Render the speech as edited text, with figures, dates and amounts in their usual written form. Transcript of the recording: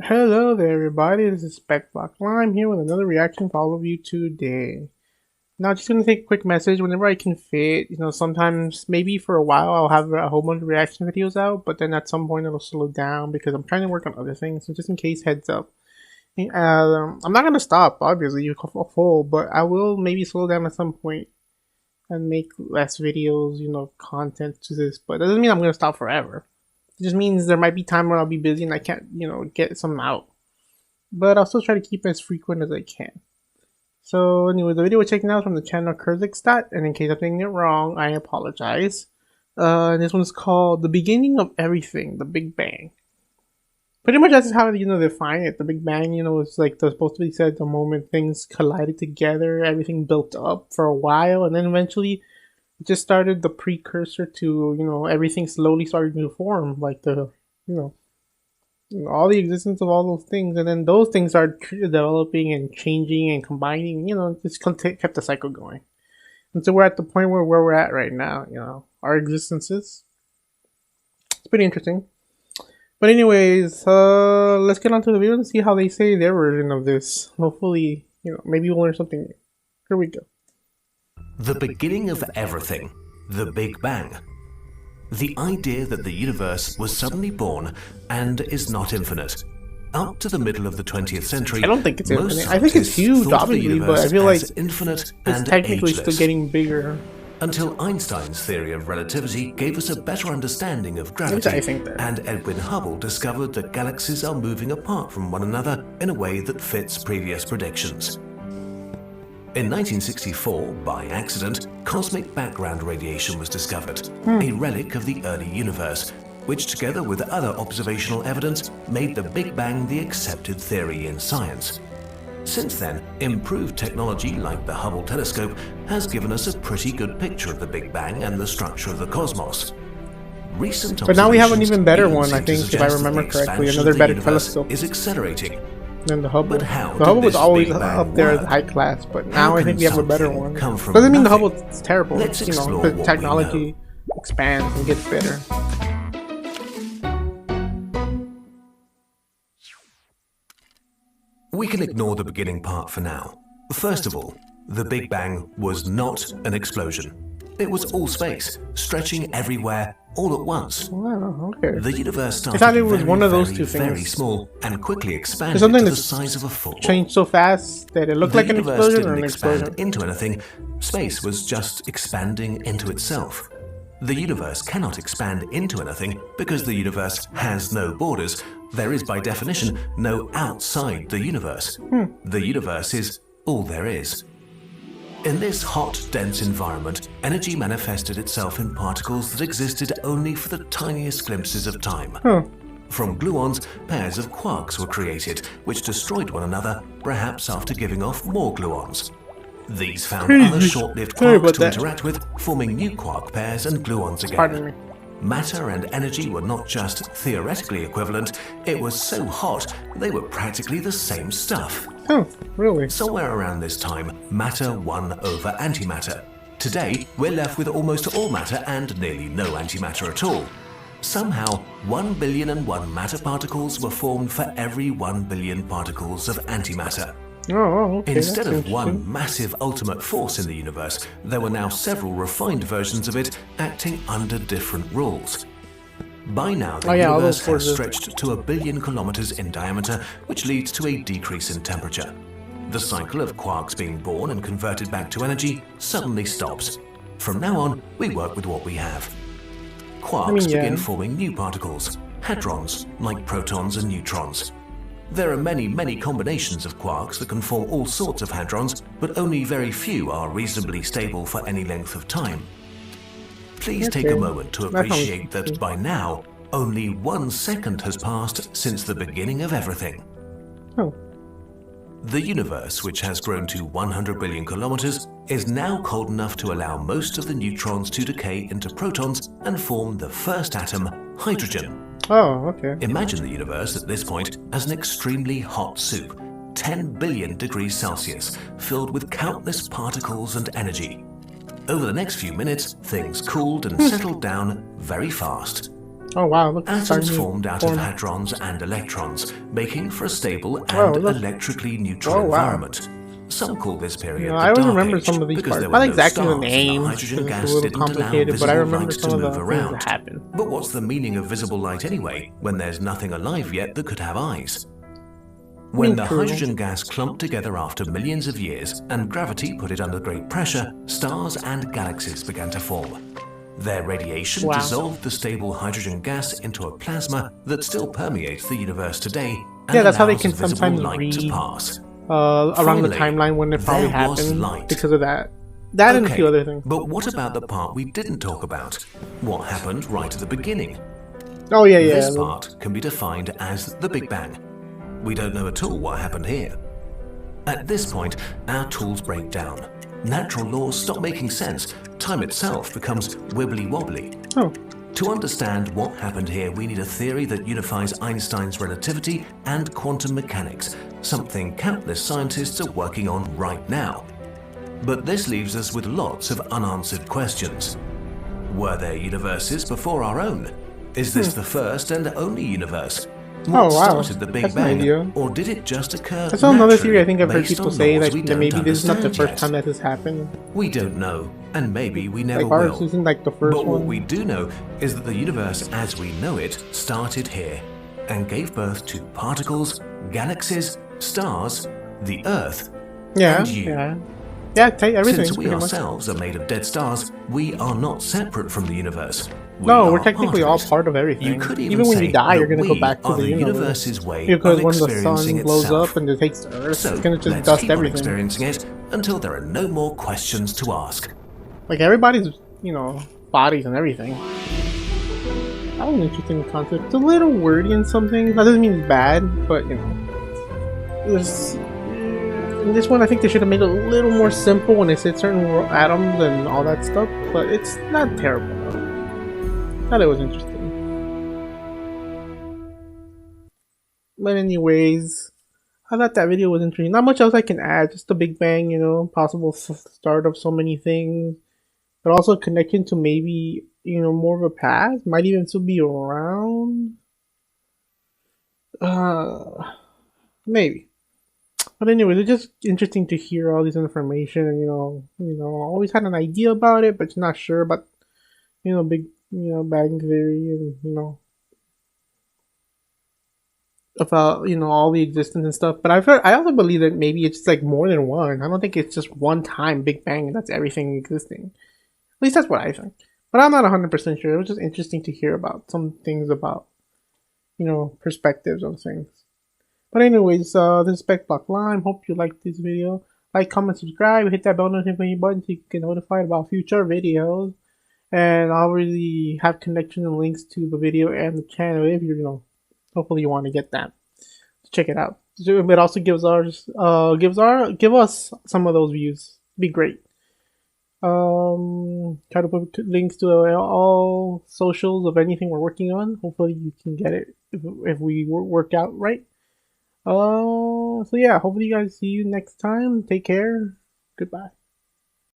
Hello there, everybody. This is Speckblocklime here with another reaction for all of you today. Now, just gonna take a quick message whenever I can fit. Sometimes maybe for a while I'll have a whole bunch of reaction videos out, but then at some point it'll slow down because I'm trying to work on other things. So just in case, heads up. I'm not gonna stop, obviously, you full, but I will maybe slow down at some point and make less videos, content to this. But that doesn't mean I'm gonna stop forever. It just means there might be time when I'll be busy and I can't, get some out. But I'll still try to keep it as frequent as I can. So anyway, the video we're checking out is from the channel Kurzgesagt, and in case I'm saying it wrong, I apologize. This one's called The Beginning of Everything, The Big Bang. Pretty much that's how define it. The Big Bang, is like supposed to be said the moment things collided together, everything built up for a while, and then eventually it just started the precursor to, everything slowly starting to form, like you know, all the existence of all those things, and then those things are developing and changing and combining, just kept the cycle going. And so we're at the point where we're at right now, our existences. It's pretty interesting. But anyways, let's get on to the video and see how they say their version of this. Hopefully, maybe we'll learn something new. Here we go. The beginning of everything, the Big Bang. The idea that the universe was suddenly born and is not infinite. Up to the middle of the 20th century, I don't think it's infinite. I think it's huge, obviously, but I feel like infinite it's and technically ageless. still getting bigger. Until Einstein's theory of relativity gave us a better understanding of gravity, I think that. and Edwin Hubble discovered that galaxies are moving apart from one another in a way that fits previous predictions. In 1964, by accident, cosmic background radiation was discovered, a relic of the early universe, which together with other observational evidence made the Big Bang the accepted theory in science. Since then, improved technology like the Hubble telescope has given us a pretty good picture of the Big Bang and the structure of the cosmos. But now we have an even better one, I think, if I remember correctly, another better telescope. Is accelerating. Than the Hubble. But how the Hubble did was this always Big Bang up there as work? high class, but How now I can think we have a better something one. come from Doesn't mean the nothing? Hubble is terrible. Let's explore The what we technology know. expands and gets better. We can ignore the beginning part for now. First of all, the Big Bang was not an explosion. It was all space, stretching everywhere, all at once. Wow, okay. The universe started thought it was very, one of those very, two very things. small and quickly expanded There's something to the that's size of a football. Changed so fast that it looked The like an universe explosion or didn't an expand explosion. into anything. Space was just expanding into itself. The universe cannot expand into anything because the universe has no borders. There is, by definition, no outside the universe. The universe is all there is. In this hot, dense environment, energy manifested itself in particles that existed only for the tiniest glimpses of time. From gluons, pairs of quarks were created, which destroyed one another, perhaps after giving off more gluons. These found other short-lived Sorry quarks about to that. interact with, forming new quark pairs and gluons again. Pardon me. Matter and energy were not just theoretically equivalent, it was so hot they were practically the same stuff. Oh, really? Somewhere around this time, matter won over antimatter. Today, we're left with almost all matter and nearly no antimatter at all. Somehow, 1,000,000,001 matter particles were formed for every 1,000,000,000 particles of antimatter. Oh, okay. Instead that's of one interesting. massive ultimate force in the universe, there were now several refined versions of it acting under different rules. By now, the Oh, yeah, all universe those has forces. stretched to 1,000,000,000 kilometers in diameter, which leads to a decrease in temperature. The cycle of quarks being born and converted back to energy suddenly stops. From now on, we work with what we have. Quarks yeah. begin forming new particles, hadrons, like protons and neutrons. There are many, many combinations of quarks that can form all sorts of hadrons, but only very few are reasonably stable for any length of time. Please take a Okay. moment to That sounds appreciate that interesting. by now, only 1 second has passed since the beginning of everything. Oh, The universe, which has grown to 100 billion kilometers, is now cold enough to allow most of the neutrons to decay into protons and form the first atom, hydrogen. oh, okay. Imagine the universe at this point as an extremely hot soup, 10 billion degrees Celsius, filled with countless particles and energy. Over the next few minutes, things cooled and settled down very fast. Oh wow, look, it's Atoms starting to formed out of form. hadrons and electrons, making for a stable Whoa, and look. electrically neutral Oh wow. environment. Some call this You know, period the I always Dark remember Age some of these because parts. there were Not no exactly the stars and the names, hydrogen because it's a gas little didn't allow complicated, but I visible remember light some to of move the things that around. happened. But what's the meaning of visible light anyway, when there's nothing alive yet that could have eyes? I When mean, the true. hydrogen gas clumped together after millions of years and gravity put it under great pressure, stars and galaxies began to form. Their radiation Wow. dissolved the stable hydrogen gas into a plasma that still permeates the universe today Yeah, and that's how they allows can visible sometimes light to read pass. around the Finally, timeline when it probably there was happened light. because of that. That and a few Okay, other things. but what about the part we didn't talk about? What happened right at the beginning? Oh yeah, yeah. This part can be defined as the Big Bang. We don't know at all what happened here. At this point, our tools break down. Natural laws stop making sense. Time itself becomes wibbly-wobbly. Oh. To understand what happened here, we need a theory that unifies Einstein's relativity and quantum mechanics, something countless scientists are working on right now. But this leaves us with lots of unanswered questions. Were there universes before our own? Is this the first and only universe? What Oh wow, started the Big that's an Bang, idea. or did it just occur That's another theory I naturally think I've heard based people on say, laws like we that don't maybe this is not the understand first yet? time that this happened. We don't know, and maybe we never Like ours will. isn't like the first But what one. we do know is that the universe as we know it started here and gave birth to particles, galaxies, stars, the Earth, Yeah, and you. yeah. Yeah, everything. Since we pretty much. ourselves are made of dead stars, we are not separate from the universe. We No, we're are technically part all of it. part of everything. You could Even when you say die, you're that gonna go we back to are the the universe. universe's way Because of when the experiencing sun blows itself. up and it takes the Earth, So it's gonna just let's dust keep on everything. experiencing it until there are no more questions to ask. Like everybody's, bodies and everything. That was an interesting concept. It's a little wordy in some things. That doesn't mean it's bad, but there's. In this one, I think they should have made it a little more simple when they said certain atoms and all that stuff. But it's not terrible though. Thought it was interesting. But anyways, I thought that video was interesting. Not much else I can add. Just the Big Bang, possible start of so many things, but also a connection to maybe more of a past. Might even still be around. Maybe. But anyways, it's just interesting to hear all this information, and always had an idea about it, but not sure about big Bang Theory, and about all the existence and stuff. But I also believe that maybe it's just like more than one. I don't think it's just one time Big Bang and that's everything existing. At least that's what I think. But I'm not 100% sure. It was just interesting to hear about some things about perspectives on things. But anyways, this is Speckblocklime. Hope you liked this video. Like, comment, subscribe, hit that bell notification button so you can get notified about future videos. And I'll really have connections and links to the video and the channel if hopefully you want to get that. Check it out. It also gives us some of those views. Be great. Try to put links to all socials of anything we're working on. Hopefully you can get it if we work out right. So yeah, hopefully you guys see you next time. Take care. Goodbye.